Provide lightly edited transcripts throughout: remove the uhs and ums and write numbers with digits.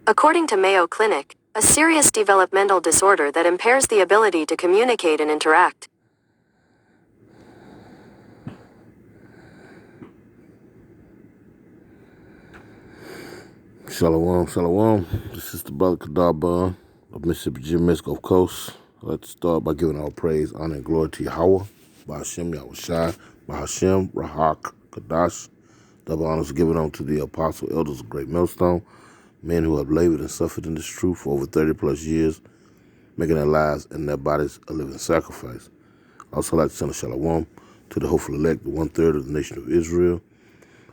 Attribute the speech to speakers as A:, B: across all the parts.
A: According to Mayo Clinic, a serious developmental disorder that impairs the ability to communicate and interact.
B: Shalom, shalom. This is the brother Kadar of Mississippi Jim Miss Gulf Coast. Let's start by giving all praise, honor, and glory to Yahweh, Bahashem Yahushai, Bahashem Rahak Kadash. Double honors given unto the apostle elders of Great Millstone, men who have labored and suffered in this truth for over 30 plus years, making their lives and their bodies a living sacrifice. Also, like to send a shalom to the hopeful elect, the 1/3 of the nation of Israel.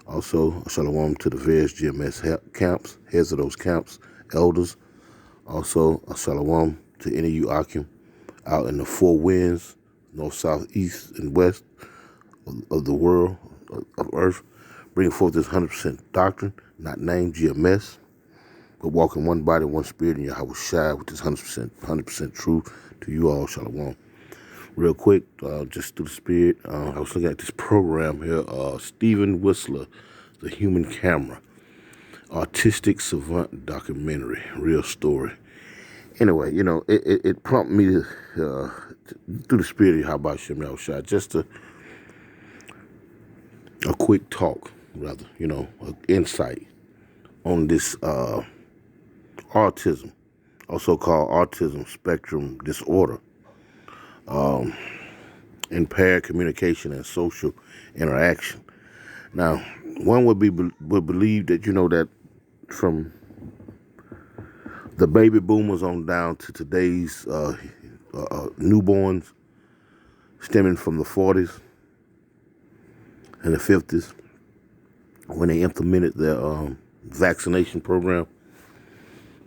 B: Also, a shalom to the various GMS camps, heads of those camps, elders. Also, a shalom to any of you Akim out in the four winds, north, south, east, and west of the world, of earth, bringing forth this 100% doctrine, not named GMS, but walking one body, one spirit in Yahweh Shai, which is 100% truth to you all. Shalom. Real quick, just through the spirit, I was looking at this program here, Steven Whistler, The Human Camera, Artistic Savant Documentary, real story. Anyway, you know, it prompted me to, through the spirit of Yahweh Shem Yahushua, just a quick talk, rather, you know, insight on this autism, also called autism spectrum disorder. Impaired communication and social interaction. Now, one would believe that, you know, that from the baby boomers on down to today's newborns, stemming from the 40s and the 50s, when they implemented their vaccination program.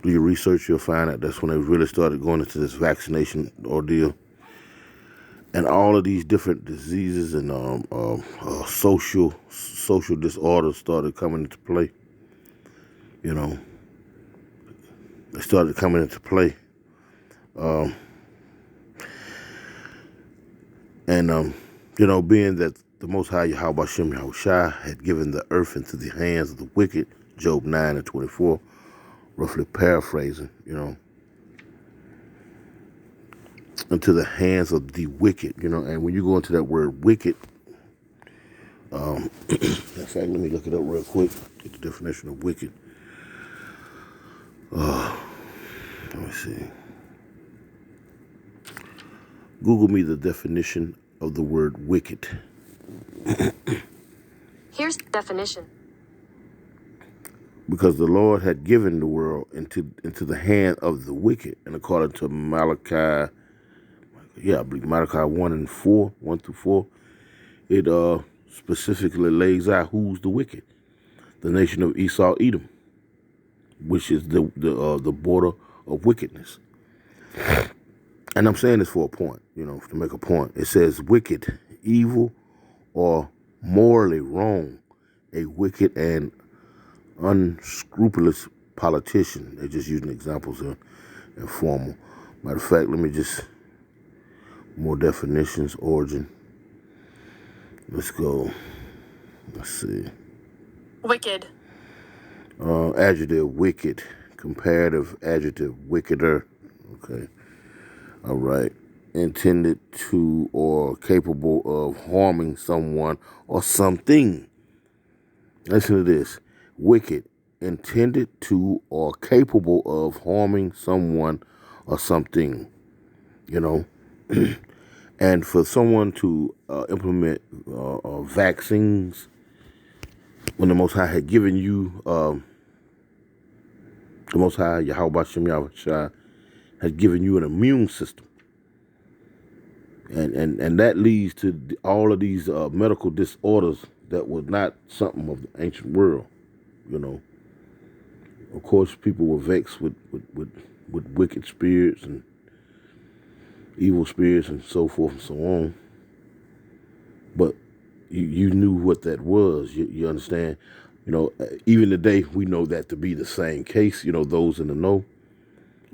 B: Do your research, you'll find out that's when they really started going into this vaccination ordeal. And all of these different diseases and social disorders started coming into play. You know, they started coming into play. You know, being that the Most High Yahweh Shem Yahushai had given the earth into the hands of the wicked, Job 9:24, roughly paraphrasing, you know, into the hands of the wicked, you know. And when you go into that word wicked, in fact, let me look it up real quick, get the definition of wicked. Let me see. Google me the definition of the word wicked.
A: Here's the definition.
B: Because the Lord had given the world into the hand of the wicked, and according to Malachi, I believe Malachi 1:4, 1-4, it specifically lays out who's the wicked. The nation of Esau, Edom, which is the border of wickedness. And I'm saying this for a point, you know, to make a point. It says wicked, evil, or morally wrong, a wicked and unscrupulous politician. They're just using examples here, informal. Matter of fact, let me just, more definitions, origin. Let's go. Let's see.
A: Wicked.
B: Adjective, wicked. Comparative adjective, wickeder. Okay. All right. Intended to or capable of harming someone or something. Listen to this. Wicked. Intended to or capable of harming someone or something. You know. And for someone to implement vaccines, when the Most High had given you, the Most High, Yahweh Shem Yahushai, has given you an immune system. And that leads to all of these medical disorders that was not something of the ancient world, you know. Of course, people were vexed with wicked spirits and evil spirits and so forth and so on. But you knew what that was. You understand? You know, even today, we know that to be the same case. You know, those in the know,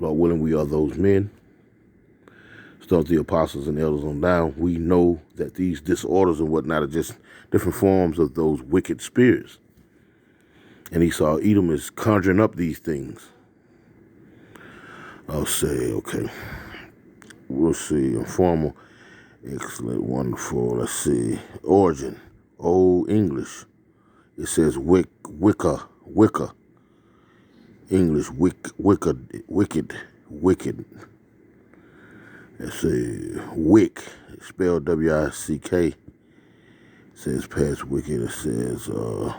B: Lord willing, we are those men. Start the apostles and elders on down. We know that these disorders and whatnot are just different forms of those wicked spirits. And Esau, Edom is conjuring up these things, I'll say, okay. We'll see. Informal, excellent, wonderful. Let's see. Origin, Old English. It says Wicca. English, wicked. Let's see. Wick, spelled W-I-C-K. It says past wicked. It says draw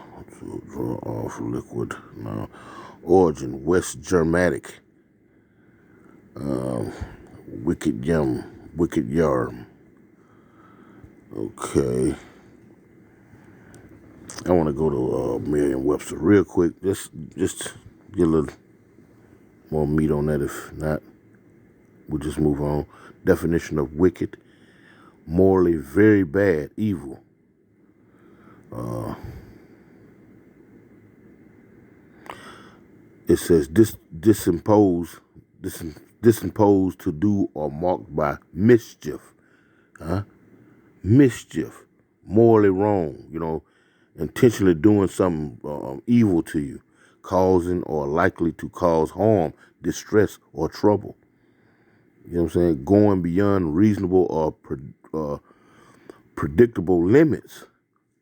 B: off liquid. No. Origin, West Germanic. Wicked yarm. Okay. I want to go to Merriam-Webster real quick. Just get a little more meat on that. If not, we'll just move on. Definition of wicked: morally very bad, evil. It says disimposed to do or marked by mischief. Mischief, morally wrong. Intentionally doing something evil to you, causing or likely to cause harm, distress, or trouble. You know what I'm saying? Going beyond reasonable or predictable limits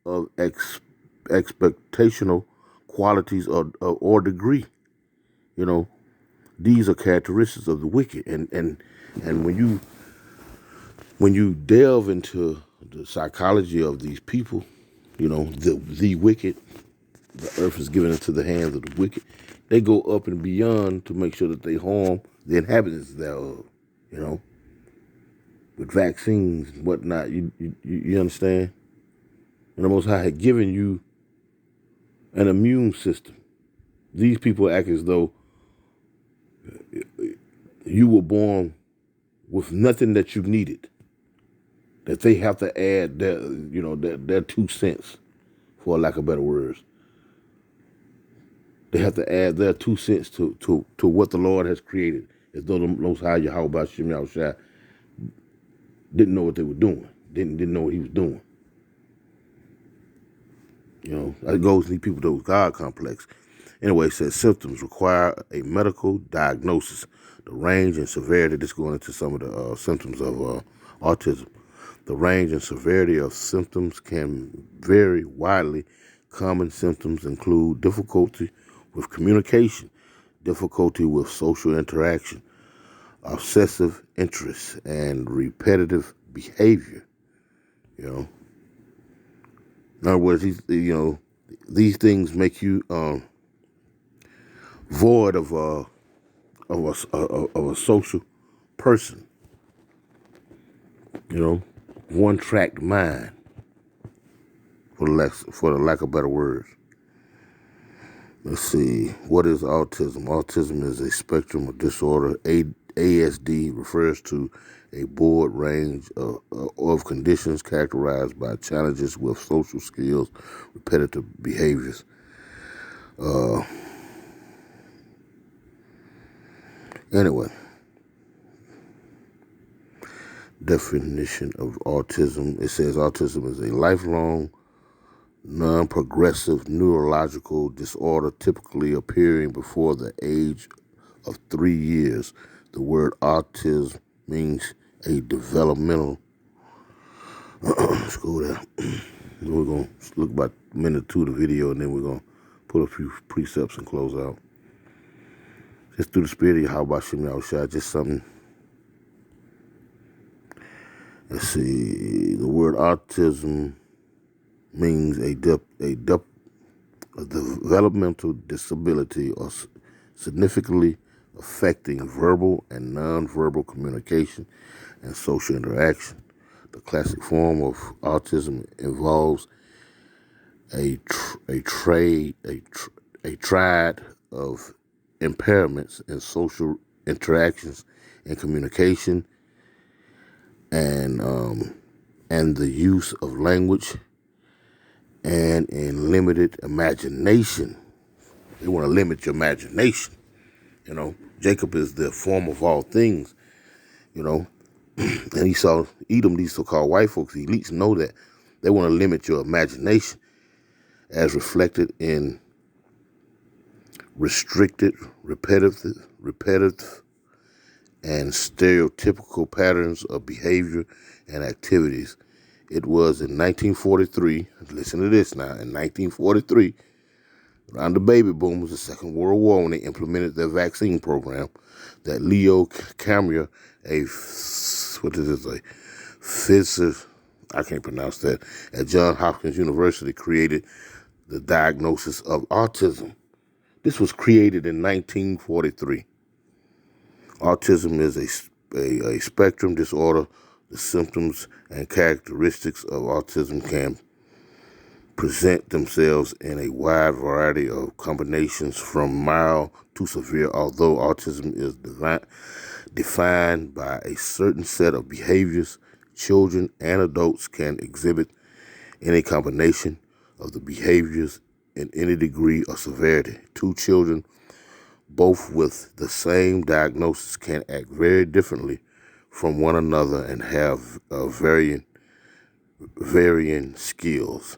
B: of expectational qualities or degree. These are characteristics of the wicked. And when you delve into the psychology of these people, the wicked, the earth is given into the hands of the wicked. They go up and beyond to make sure that they harm the inhabitants thereof, with vaccines and whatnot. You understand? And the Most High had given you an immune system. These people act as though you were born with nothing that you needed, that they have to add their 2 cents, for lack of better words. They have to add their 2 cents to what the Lord has created, as though the Most High Yahweh Shem Yahushua didn't know what they were doing, didn't know what he was doing. That goes to these people with God complex. Anyway, it says symptoms require a medical diagnosis. The range and severity, this going into some of the symptoms of autism. The range and severity of symptoms can vary widely. Common symptoms include difficulty with communication, difficulty with social interaction, obsessive interest, and repetitive behavior. In other words, these things make you void of a social person. One-track mind, for the lack of better words. Let's see. What is autism? Autism is a spectrum of disorder. ASD refers to a broad range of conditions characterized by challenges with social skills, repetitive behaviors. Anyway, definition of autism. It says autism is a lifelong, non-progressive neurological disorder typically appearing before the age of 3 years. The word autism means a developmental. Let's go there. We're going to look about a minute or two of the video, and then we're going to put a few precepts and close out. Just through the spirit of Yahweh Shem Yahushua, just something. Let's see. The word autism means a developmental disability or significantly affecting verbal and nonverbal communication and social interaction. The classic form of autism involves a triad of impairments in social interactions and communication, and the use of language, and in limited imagination. They want to limit your imagination. Jacob is the form of all things, and he saw Edom, these so-called white folks, the elites know that. They want to limit your imagination as reflected in restricted, repetitive and stereotypical patterns of behavior and activities. It was in 1943, listen to this now, in 1943, around the baby boomers, the Second World War, when they implemented their vaccine program, that Leo Camera, a physicist, I can't pronounce that, at Johns Hopkins University, created the diagnosis of autism. This was created in 1943. Autism is a spectrum disorder. The symptoms and characteristics of autism can present themselves in a wide variety of combinations from mild to severe, although autism is defined by a certain set of behaviors. Children and adults can exhibit any combination of the behaviors in any degree or severity. Two children, both with the same diagnosis, can act very differently from one another and have varying skills.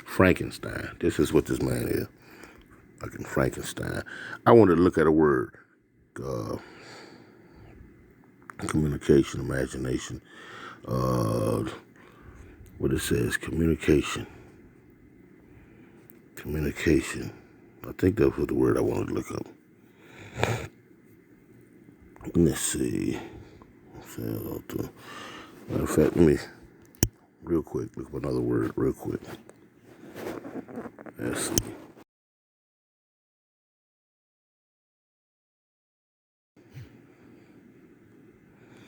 B: Frankenstein. This is what this man is. Like in Frankenstein. I wanted to look at a word. Communication, imagination. What it says, communication. Communication. I think that was the word I wanted to look up. Let's see. Matter of fact, let me real quick look up another word real quick. Let's see.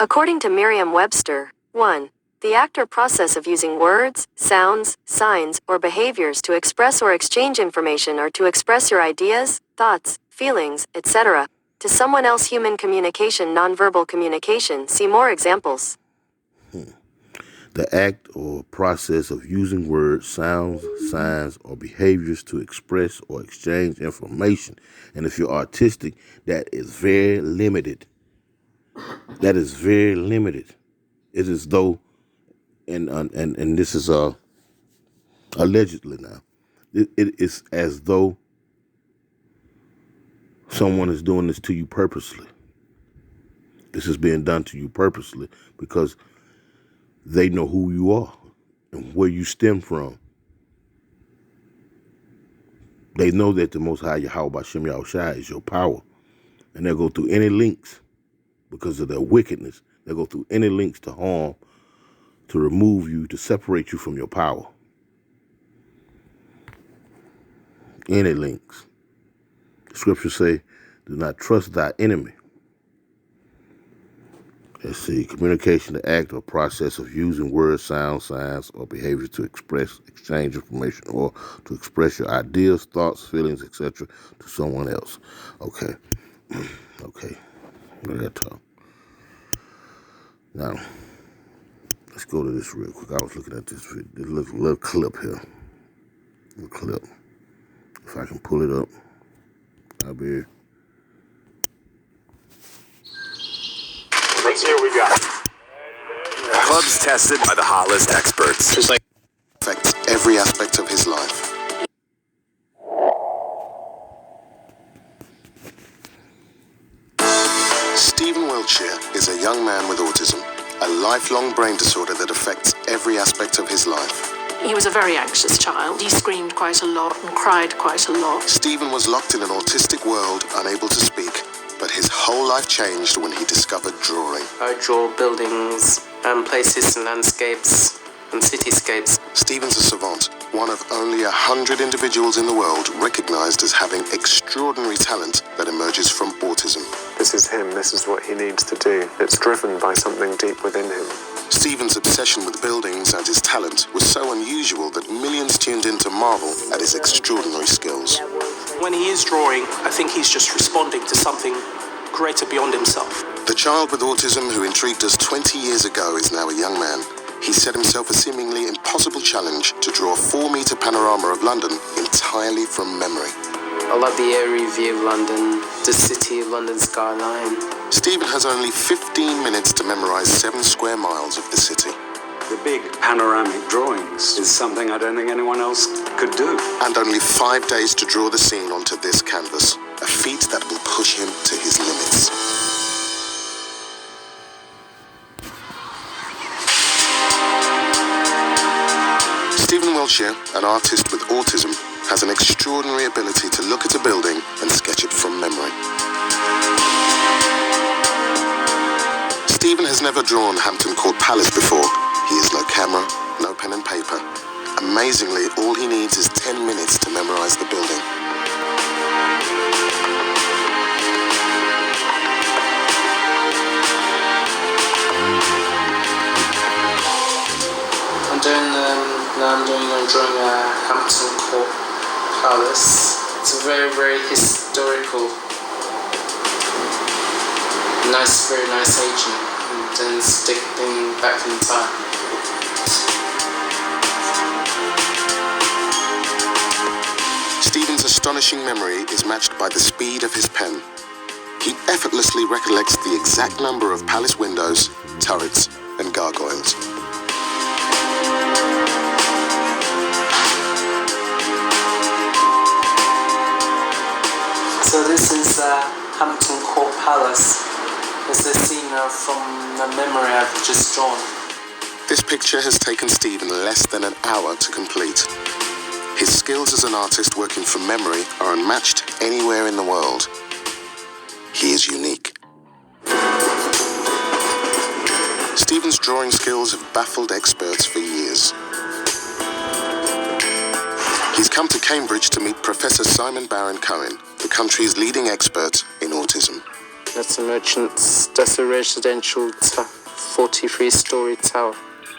A: According to Merriam-Webster, 1. The act or process of using words, sounds, signs, or behaviors to express or exchange information or to express your ideas, thoughts, feelings, etc. to someone else. Human communication, nonverbal communication. See more examples.
B: The act or process of using words, sounds, signs, or behaviors to express or exchange information. And if you're artistic, that is very limited. That is very limited. It is though, and this is allegedly now, it is as though someone is doing this to you purposely. This is being done to you purposely because they know who you are and where you stem from. They know that the Most High Yahweh B'Shem Yahushua is your power. And they'll go through any links because of their wickedness. They'll go through any links to harm, to remove you, to separate you from your power. Any links. The scriptures say, do not trust thy enemy. Let's see, communication, the act or process of using words, sounds, signs, or behaviors to express, exchange information, or to express your ideas, thoughts, feelings, etc. to someone else. Okay. Okay. Let that talk. Now, let's go to this real quick. I was looking at this little clip here. Little clip. If I can pull it up, I'll be here.
C: Let's see what we got.
D: Clubs tested by the hot list experts.
C: Just like
E: affects every aspect of his life. Stephen Wiltshire is a young man with autism, a lifelong brain disorder that affects every aspect of his life.
F: He was a very anxious child. He screamed quite a lot and cried quite a lot.
E: Stephen was locked in an autistic world, unable to speak, but his whole life changed when he discovered drawing.
G: I draw buildings and places and landscapes and cityscapes.
E: Stephen's a savant, one of only 100 individuals in the world recognized as having extraordinary talent that emerges from autism.
H: This is him, this is what he needs to do. It's driven by something deep within him.
E: Stephen's obsession with buildings and his talent was so unusual that millions tuned in to marvel at his extraordinary skills.
G: When he is drawing, I think he's just responding to something greater beyond himself.
E: The child with autism who intrigued us 20 years ago is now a young man. He set himself a seemingly impossible challenge to draw a 4-meter panorama of London entirely from memory.
G: I love the airy view of London, the city of London skyline.
E: Stephen has only 15 minutes to memorize 7 square miles of the city.
I: The big panoramic drawings is something I don't think anyone else could do.
E: And only 5 days to draw the scene onto this canvas. a feat that will push him to his limits. Stephen Wiltshire, an artist with autism, has an extraordinary ability to look at a building and sketch it from memory. Stephen has never drawn Hampton Court Palace before. He has no camera, no pen and paper. Amazingly, all he needs is 10 minutes to memorize the building.
C: I'm drawing Hampton Court Palace. It's very, very historical. Very nice agent, and then sticking back in time.
E: Stephen's astonishing memory is matched by the speed of his pen. He effortlessly recollects the exact number of palace windows, turrets, and gargoyles.
C: So this is Hampton Court Palace. It's a scene from the memory I've just drawn.
E: This picture has taken Stephen less than an hour to complete. His skills as an artist working from memory are unmatched anywhere in the world. He is unique. Stephen's drawing skills have baffled experts for years. He's come to Cambridge to meet Professor Simon Baron-Cohen, the country's leading expert in autism.
C: That's a residential 43-story tower.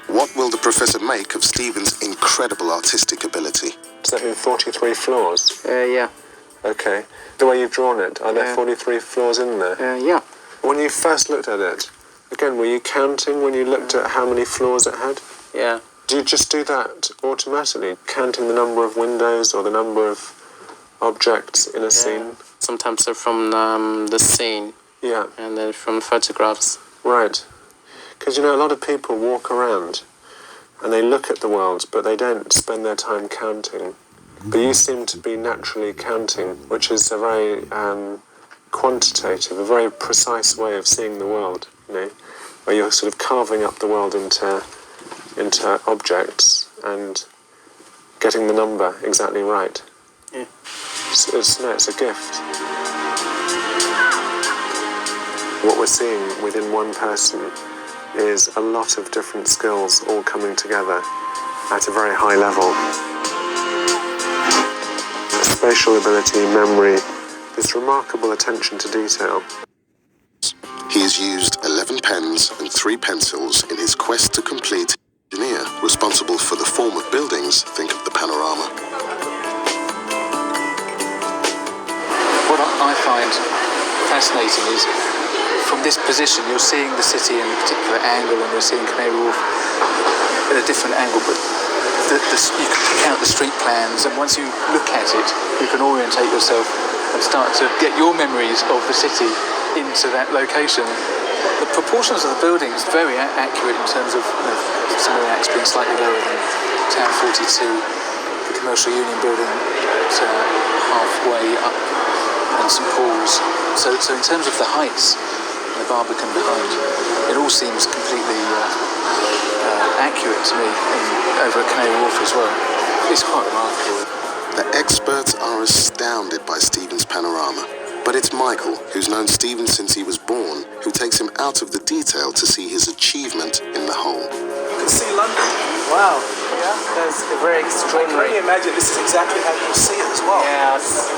E: What will the professor make of Stephen's incredible artistic ability?
H: Does that mean 43 floors?
C: Yeah.
H: Okay. The way you've drawn it, are there 43 floors in there?
C: Yeah.
H: When you first looked at it, again, were you counting when you looked at how many floors it had?
C: Yeah.
H: Do you just do that automatically, counting the number of windows or the number of objects in a scene?
C: Sometimes they're from the scene.
H: Yeah.
C: And then from photographs.
H: Right. Because, a lot of people walk around and they look at the world, but they don't spend their time counting. But you seem to be naturally counting, which is a very quantitative, a very precise way of seeing the world, where you're sort of carving up the world into objects and getting the number exactly right.
C: Yeah.
H: It's a gift. What we're seeing within one person is a lot of different skills all coming together at a very high level. Spatial ability, memory, this remarkable attention to detail.
E: He has used 11 pens and 3 pencils in his quest to complete engineer responsible for the form of buildings. Think of the panorama.
J: What I find fascinating is from this position you're seeing the city in a particular angle and you're seeing Canary Wharf at a different angle, but you can pick out the street plans, and once you look at it you can orientate yourself and start to get your memories of the city into that location. The proportions of the buildings are very accurate in terms of some of the acts being slightly lower than Tower 42, the Commercial Union building halfway up, and St Paul's. So in terms of the heights, the Barbican behind, it all seems completely accurate to me, over at Canary Wharf as well. It's quite remarkable.
E: The experts are astounded by Stephen's panorama. But it's Michael, who's known Stephen since he was born, who takes him out of the detail to see his achievement in the whole.
G: You can see London.
C: Wow. Yeah, that's very extraordinary.
G: I can only imagine this is exactly how you see it as well.
C: Yes.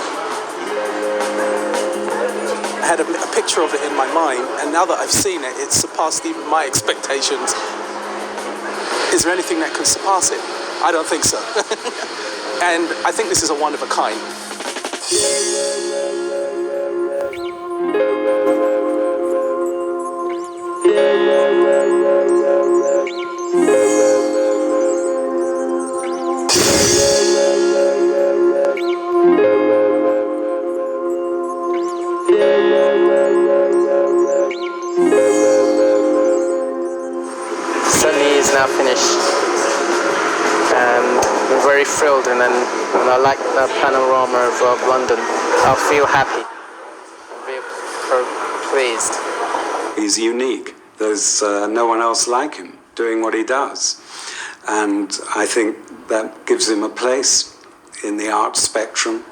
G: I had a picture of it in my mind, and now that I've seen it, it's surpassed even my expectations. Is there anything that can surpass it? I don't think so. And I think this is a one of a kind.
C: Sunny is now finished, and I'm very thrilled, and I like the panorama of London. I'll feel happy, real pleased.
I: He's unique. There's no one else like him doing what he does. And I think that gives him a place in the art spectrum,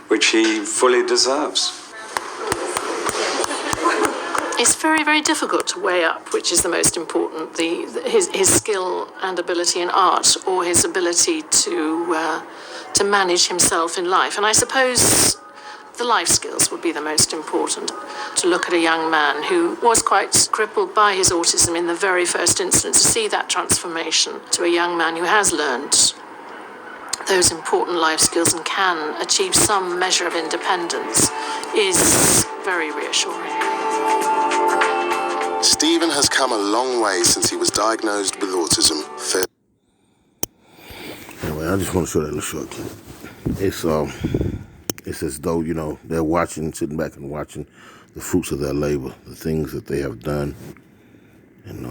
I: which he fully deserves.
F: It's very, very difficult to weigh up which is the most important, his skill and ability in art or his ability to manage himself in life. And I suppose the life skills would be the most important. To look at a young man who was quite crippled by his autism in the very first instance, to see that transformation to a young man who has learned those important life skills and can achieve some measure of independence is very reassuring.
E: Stephen has come a long way since he was diagnosed with autism.
B: Anyway, I just want to show that in a short clip. It's as though, you know, they're sitting back and watching the fruits of their labor, the things that they have done, and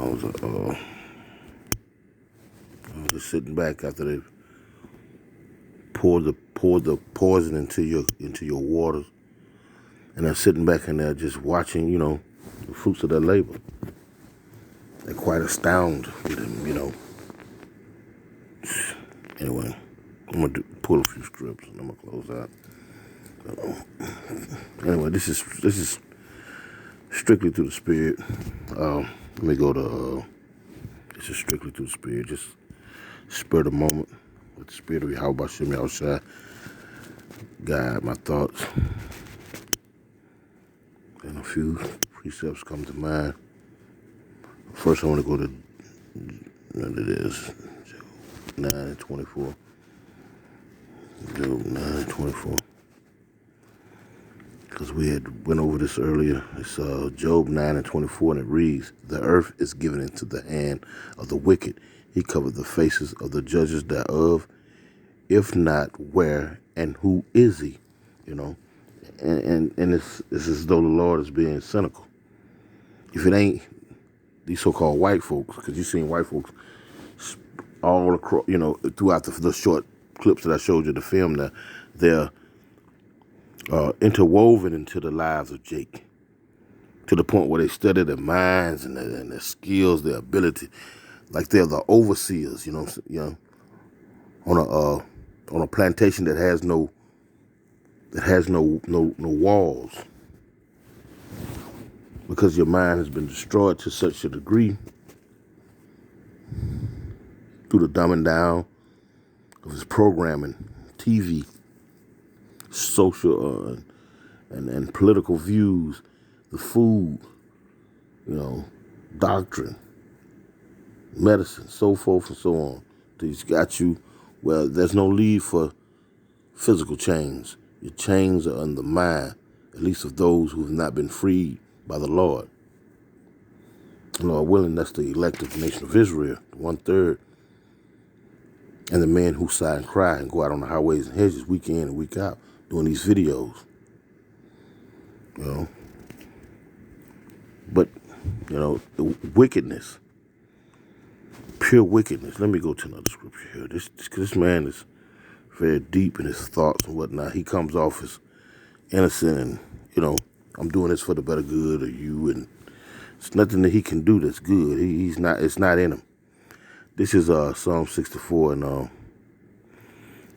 B: just sitting back after they've poured the poison into your waters, and they're sitting back and they're just watching, you know, the fruits of their labor. They're quite astounded with him, you know. Anyway, I'm gonna pull a few strips and I'm gonna close out. Anyway, this is strictly through the Spirit. Let me go to this is strictly through the Spirit. Just spur the moment with the Spirit of Yahweh Shem Yahushua. Guide my thoughts. And a few precepts come to mind. First, I want to go to it is Job 9:24. Job 9:24. Because we had went over this earlier. It's Job 9:24, and it reads, "The earth is given into the hand of the wicked. He covered the faces of the judges thereof. If not, where and who is he?" You know, and it's as though the Lord is being cynical. If it ain't these so-called white folks, because you've seen white folks all across, you know, throughout the short clips that I showed you, the film, they're interwoven into the lives of Jake, to the point where they study their minds and their skills, their ability, like they're the overseers, you know, on a plantation that has no walls, because your mind has been destroyed to such a degree through the dumbing down of his programming, TV, social and political views, the food, you know, doctrine, medicine, so forth and so on. He's got you where there's no need for physical chains. Your chains are on the mind, at least of those who have not been freed by the Lord. And Lord willing, that's the elected nation of Israel, 1/3. And the men who sigh and cry and go out on the highways and hedges week in and week out doing these videos. You know. But, you know, the wickedness, pure wickedness. Let me go to another scripture here. This man is very deep in his thoughts and whatnot. He comes off as innocent and, you know, I'm doing this for the better good of you, and it's nothing that he can do that's good. He's not. It's not in him. This is Psalm 64, and I'm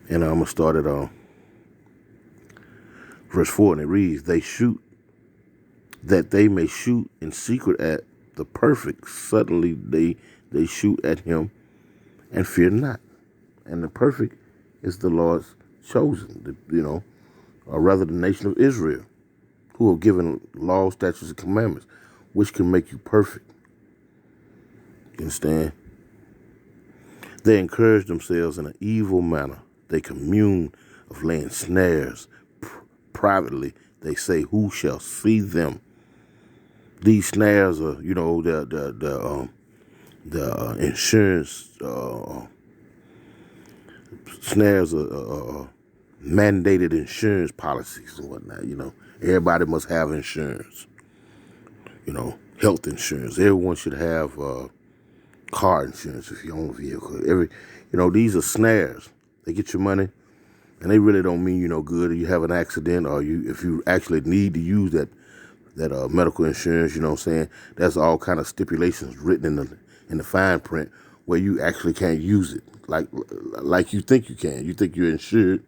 B: gonna start at verse 4, and it reads, "They shoot that they may shoot in secret at the perfect. Suddenly they shoot at him and fear not." And the perfect is the Lord's chosen, you know, or rather the nation of Israel, who have given laws, statutes, and commandments, which can make you perfect. You understand? They encourage themselves in an evil manner. They commune of laying snares. Privately, they say, "Who shall see them?" These snares are, you know, the insurance snares are mandated insurance policies and whatnot. You know, everybody must have insurance. You know, health insurance. Everyone should have car insurance if you own a vehicle. You know, these are snares. They get your money, And they really don't mean you no good. Or you have an accident, or if you actually need to use that medical insurance, you know what I'm saying? There's all kind of stipulations written in the fine print where you actually can't use it like you think you can. You think you're insured.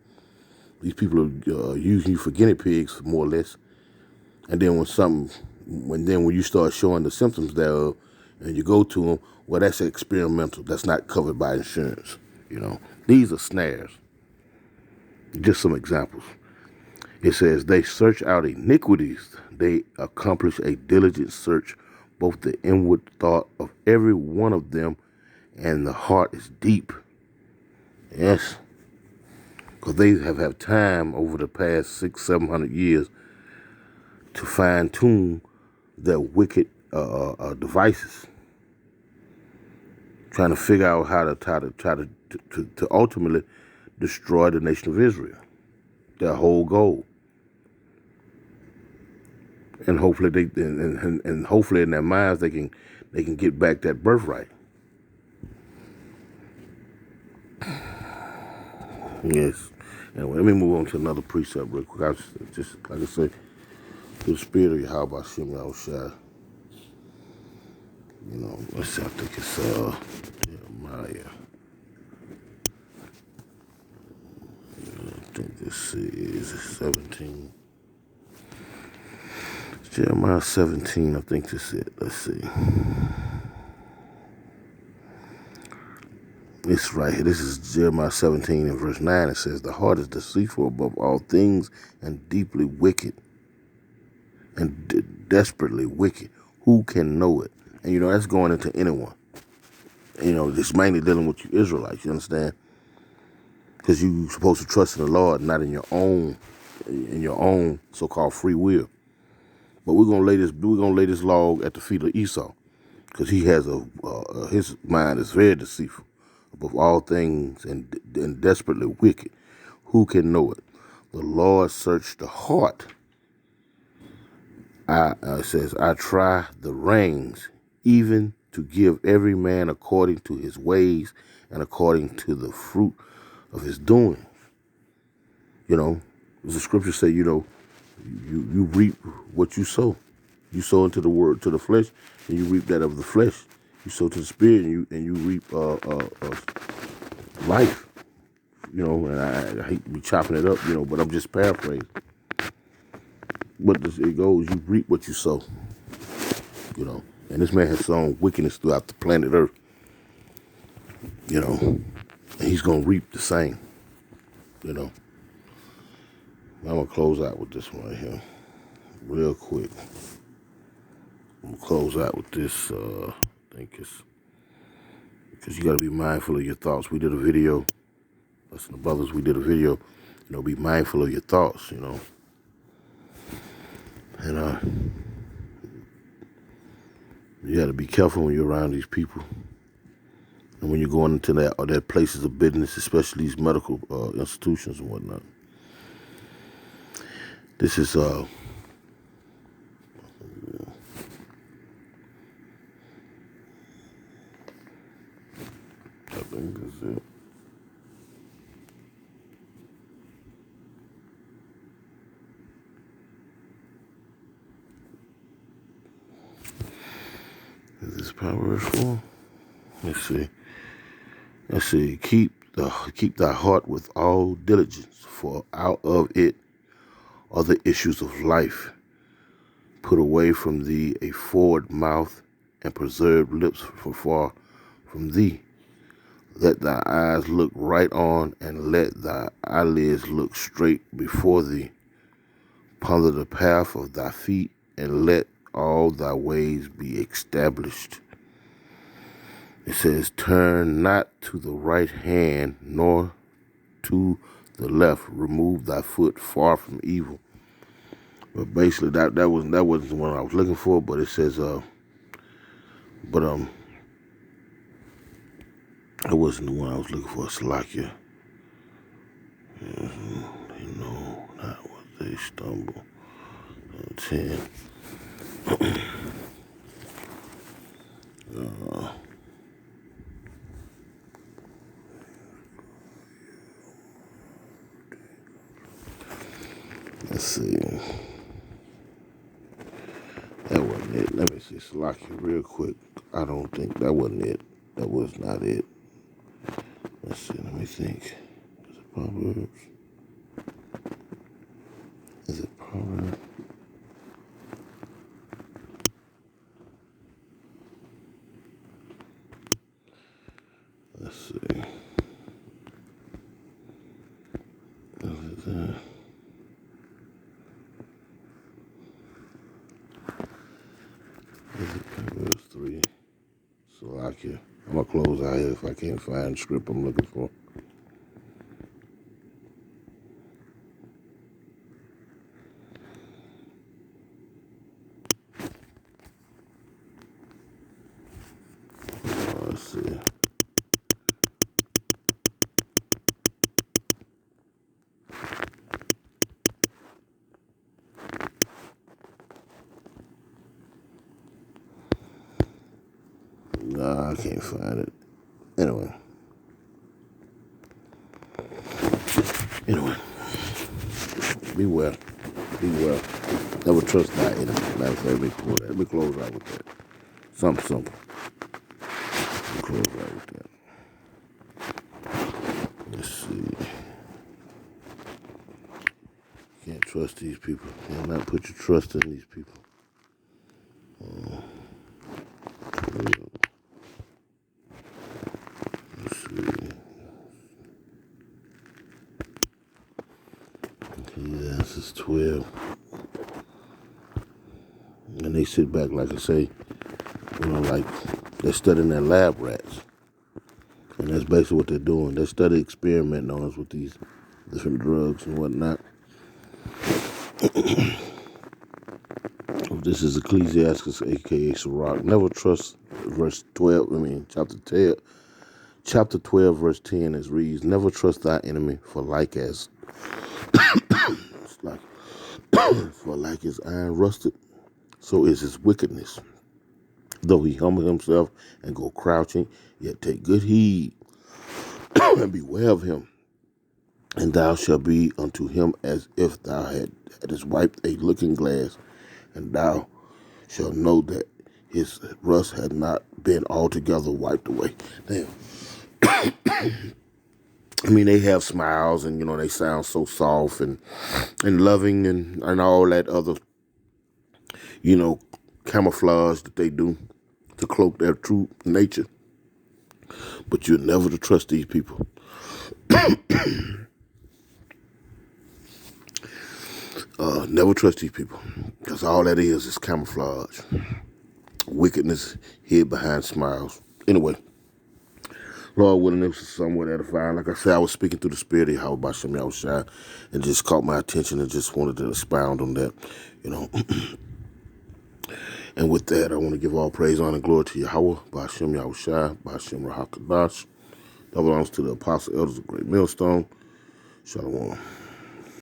B: These people are using you for guinea pigs, more or less. And then when you start showing the symptoms thereof, and you go to them, well, that's experimental. That's not covered by insurance. You know, these are snares. Just some examples. It says, they search out iniquities. They accomplish a diligent search, both the inward thought of every one of them, and the heart is deep. Yes. Because they have had time over the past 600-700 years to fine tune their wicked devices, trying to figure out how to ultimately destroy the nation of Israel. Their whole goal, and hopefully hopefully in their minds they can get back that birthright. Yes. Anyway, let me move on to another precept real quick. I just like I say, through the spirit of Yahweh Hashem Yahushua. You know, let's see, I think it's Jeremiah. I think this is 17. It's Jeremiah 17, I think this is it. Let's see. It's right here. This is Jeremiah 17 and verse 9. It says, the heart is deceitful above all things and deeply wicked and desperately wicked. Who can know it? And, you know, that's going into anyone. You know, it's mainly dealing with you Israelites, you understand? Because you're supposed to trust in the Lord, not in your own so-called free will. But we're gonna lay this log at the feet of Esau, because he has his mind is very deceitful above all things and desperately wicked. Who can know it? The Lord searched the heart. It says, I try the reins, even to give every man according to his ways and according to the fruit of his doing. You know, as the scriptures say, you know, you reap what you sow. You sow into the word, to the flesh, and you reap that of the flesh. You sow to the spirit, and you reap life. You know, and I hate to be chopping it up, you know, but I'm just paraphrasing. But it goes, you reap what you sow. You know, and this man has sown wickedness throughout the planet Earth. You know, and he's gonna reap the same. You know. I'm gonna close out with this one right here, real quick. I'm gonna close out with this. I think it's because you gotta be mindful of your thoughts. We did a video. Listen, the brothers, we did a video. You know, be mindful of your thoughts. You know, and you gotta be careful when you're around these people, and when you're going into their places of business, especially these medical institutions and whatnot. This is I think this is it. Is this Proverbs 4? Let's see. Keep thy heart with all diligence, for out of it are the issues of life. Put away from thee a forward mouth, and preserve lips from far from thee. Let thy eyes look right on, and let thy eyelids look straight before thee. Ponder the path of thy feet, and let all thy ways be established. It says, turn not to the right hand, nor to the left. Remove thy foot far from evil. But basically, that wasn't the one I was looking for. But it says, it wasn't the one I was looking for. Salakia. They know not what they stumble. 10. see. That wasn't it. Let me see. Salakia real quick. I don't think that wasn't it. That was not it. Let's see. Let me think. Is it Proverbs? Is it Proverbs? Let's see. Is it there? Is it Proverbs 3? Salakia. I'm going to close out here if I can't find the script I'm looking for. Let's see. Nah, I can't find it. Anyway. Be well. Be well. Never trust thy enemy. Matter of fact, let me close out with that. Something simple. Let me close out with that. Let's see. Can't trust these people. You cannot put your trust in these people. Let's see. Ecclesiastes 12. And they sit back, like I say, like they're studying their lab rats. And that's basically what they're doing. They study experimenting on us with these different drugs and whatnot. This is Ecclesiastes, a.k.a. Sirach. Never trust, chapter 12, verse 10, as reads, never trust thy enemy, for like as iron rusted, so is his wickedness. Though he humble himself and go crouching, yet take good heed and beware of him. And thou shalt be unto him as if thou hadst wiped a looking glass, and thou shalt know that his rust had not been altogether wiped away. Damn. I mean, they have smiles and, they sound so soft and loving and all that other, camouflage that they do to cloak their true nature. But you're never to trust these people. Never trust these people, because all that is camouflage. Wickedness hid behind smiles. Anyway, Lord willing, this was somewhat edifying. Like I said, I was speaking through the spirit of Yahweh Bashem Yahushua, and just caught my attention and just wanted to expound on that, And with that, I want to give all praise, honor, and glory to Yahweh Bashem Yahushua, Bashem Rahakadash. That belongs to the apostle elders of Great Millstone. Shalom.